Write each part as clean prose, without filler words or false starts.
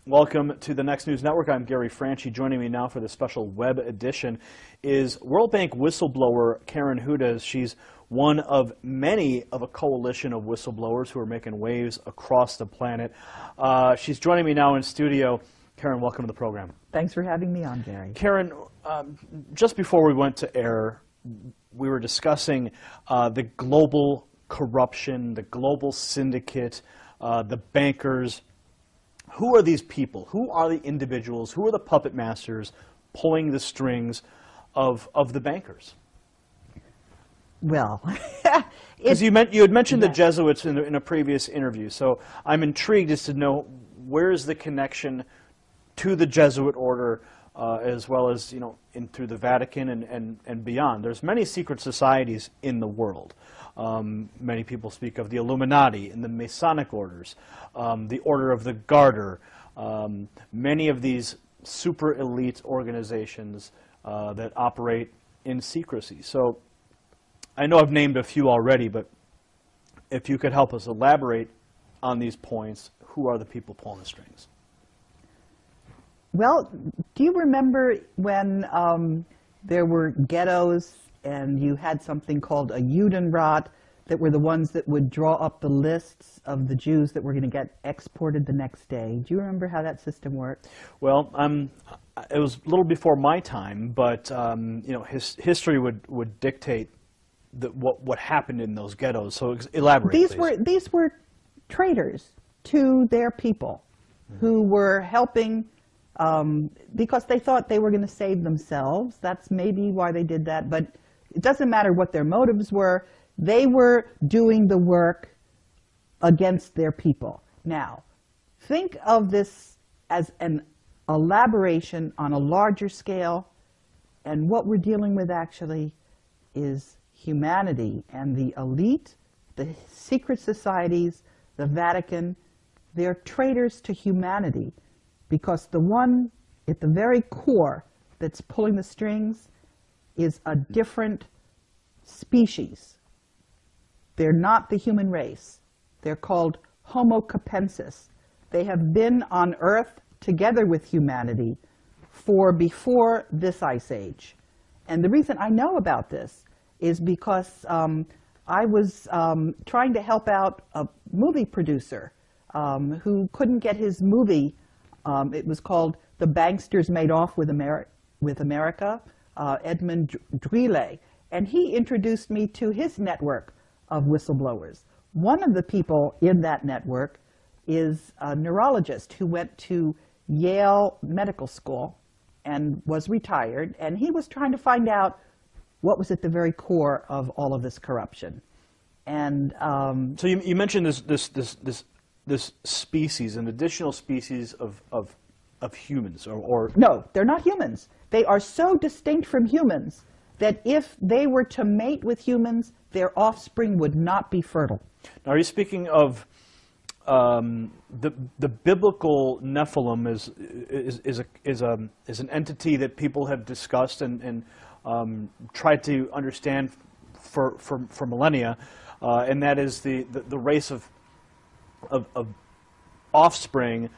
Welcome to the Next News Network. I'm Gary Franchi. Joining me now for the special web edition is World Bank whistleblower Karen Hude. She's one of many of a coalition of whistleblowers who are making waves across the planet. She's joining me now in studio. Karen, welcome to the program. Thanks for having me on, Gary. Karen, just before we went to air, we were discussing the global corruption, the global syndicate, the bankers. Who are these people? Who are the individuals? Who are the puppet masters pulling the strings of the bankers? Well, because you had mentioned the Jesuits in a previous interview, so I'm intrigued as to know where's the connection to the Jesuit order, as well as through the Vatican and beyond. There's many secret societies in the world. Many people speak of the Illuminati and the Masonic orders, the Order of the Garter, many of these super elite organizations that operate in secrecy. So I know I've named a few already, but if you could help us elaborate on these points, who are the people pulling the strings? Well, do you remember when there were ghettos and you had something called a Judenrat that were the ones that would draw up the lists of the Jews that were going to get exported the next day? Do you remember how that system worked? Well, it was a little before my time, but history would dictate what happened in those ghettos. So elaborate, please. These were traitors to their people who were helping because they thought they were going to save themselves. That's maybe why they did that, but it doesn't matter what their motives were. They were doing the work against their people. Now, think of this as an elaboration on a larger scale, and what we're dealing with actually is humanity and the elite, the secret societies, the Vatican. They're traitors to humanity, because the one at the very core that's pulling the strings is a different species. They're not the human race. They're called Homo capensis. They have been on Earth together with humanity for before this ice age. And the reason I know about this is because I was trying to help out a movie producer who couldn't get his movie. It was called The Banksters Made Off with America, Edmund Drille. And he introduced me to his network of whistleblowers. One of the people in that network is a neurologist who went to Yale Medical School and was retired, and he was trying to find out what was at the very core of all of this corruption. And so you mentioned this species, an additional species of humans, or no, they're not humans. They are so distinct from humans that if they were to mate with humans, their offspring would not be fertile. Now, are you speaking of the biblical Nephilim is an entity that people have discussed and tried to understand for millennia, and that is the race of offspring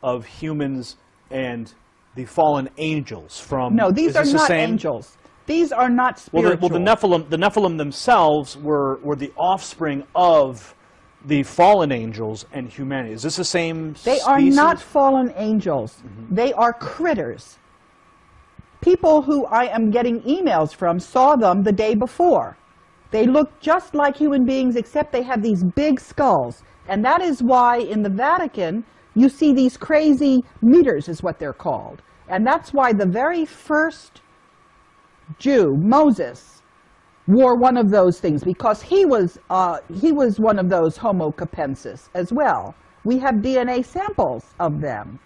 of humans and the fallen angels from. No, these are not angels. These are not spiritual. Well, the Nephilim themselves were the offspring of the fallen angels and humanity. Is this the same species? They are not fallen angels. Mm-hmm. They are critters. People who I am getting emails from saw them the day before. They look just like human beings, except they have these big skulls. And that is why in the Vatican you see these crazy meters, is what they're called. And that's why the very first Jew, Moses, wore one of those things, because he was one of those Homo capensis as well. We have DNA samples of them.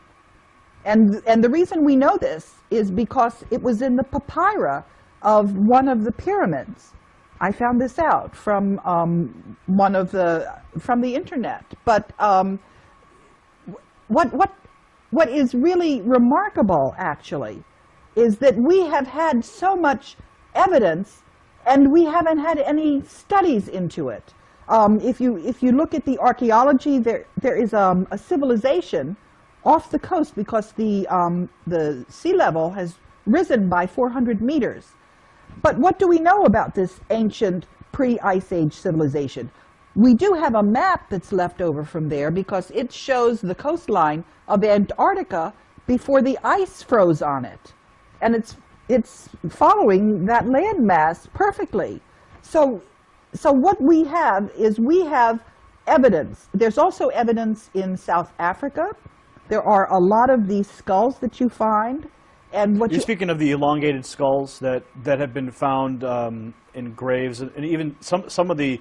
And the reason we know this is because it was in the papyri of one of the pyramids. I found this out from from the internet. But what is really remarkable, actually, is that we have had so much evidence, and we haven't had any studies into it. If you look at the archaeology, there is a civilization off the coast because the sea level has risen by 400 meters. But what do we know about this ancient pre-Ice Age civilization? We do have a map that's left over from there because it shows the coastline of Antarctica before the ice froze on it. And it's following that landmass perfectly. So what we have is we have evidence. There's also evidence in South Africa. There are a lot of these skulls that you find. And what You're speaking of the elongated skulls that have been found in graves, and even some of the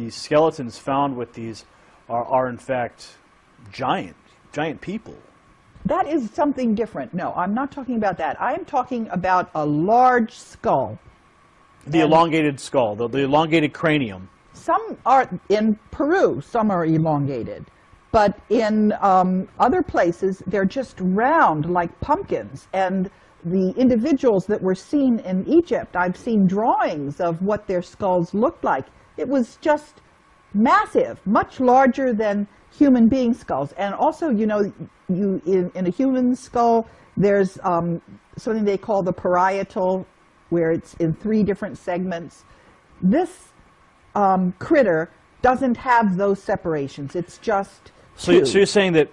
skeletons found with these are in fact giant people. That is something different. No, I'm not talking about that. I am talking about a large skull. The elongated skull, the elongated cranium. Some are in Peru, some are elongated. But in other places, they're just round like pumpkins. And the individuals that were seen in Egypt, I've seen drawings of what their skulls looked like. It was just massive, much larger than human being skulls. And also, you know, in a human skull, there's something they call the parietal, where it's in 3 different segments. This critter doesn't have those separations. It's just so you're saying that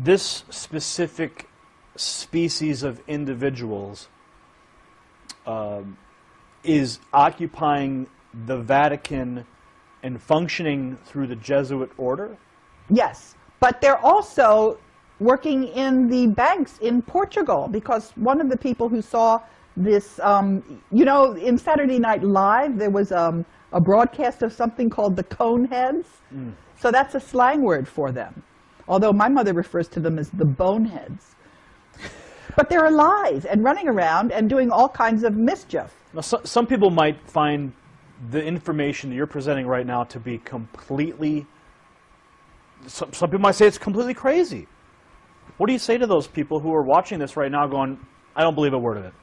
this specific species of individuals is occupying the Vatican and functioning through the Jesuit order? Yes, but they're also working in the banks in Portugal, because one of the people who saw this, you know, in Saturday Night Live, there was a broadcast of something called the Coneheads. Mm. So that's a slang word for them, although my mother refers to them as the boneheads. But they're alive and running around and doing all kinds of mischief. Now, some people might find the information that you're presenting right now to be completely, some people might say it's completely crazy. What do you say to those people who are watching this right now going, I don't believe a word of it?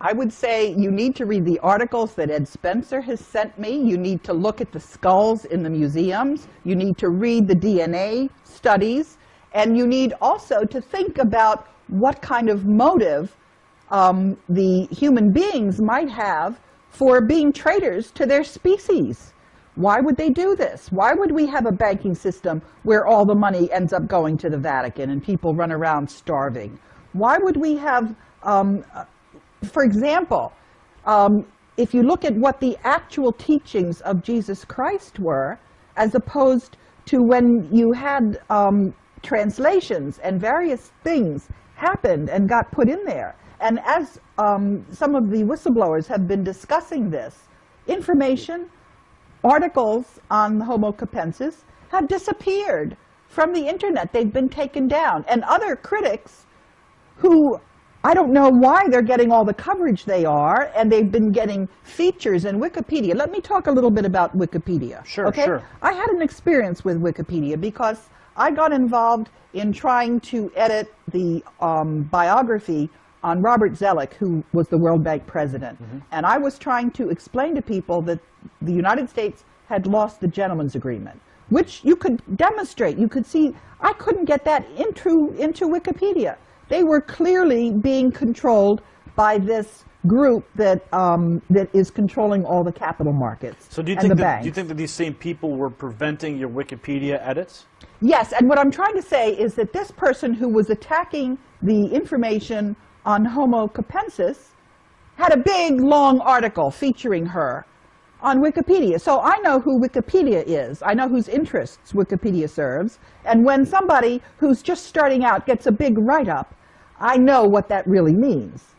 I would say you need to read the articles that Ed Spencer has sent me. You need to look at the skulls in the museums. You need to read the DNA studies. And you need also to think about what kind of motive the human beings might have for being traitors to their species. Why would they do this? Why would we have a banking system where all the money ends up going to the Vatican and people run around starving? Why would we have, for example, if you look at what the actual teachings of Jesus Christ were, as opposed to when you had translations and various things happened and got put in there. And as some of the whistleblowers have been discussing this, information, articles on Homo capensis have disappeared from the internet. They've been taken down. And other critics who, I don't know why they're getting all the coverage they are, and they've been getting features in Wikipedia. Let me talk a little bit about Wikipedia. Sure, okay? Sure. I had an experience with Wikipedia because I got involved in trying to edit the biography on Robert Zoellick, who was the World Bank president. Mm-hmm. And I was trying to explain to people that the United States had lost the gentleman's agreement, which you could demonstrate. You could see, I couldn't get that into Wikipedia. They were clearly being controlled by this group that that is controlling all the capital markets. So do you think that these same people were preventing your Wikipedia edits? Yes, and what I'm trying to say is that this person who was attacking the information on Homo capensis had a big, long article featuring her on Wikipedia. So I know who Wikipedia is. I know whose interests Wikipedia serves. And when somebody who's just starting out gets a big write-up, I know what that really means.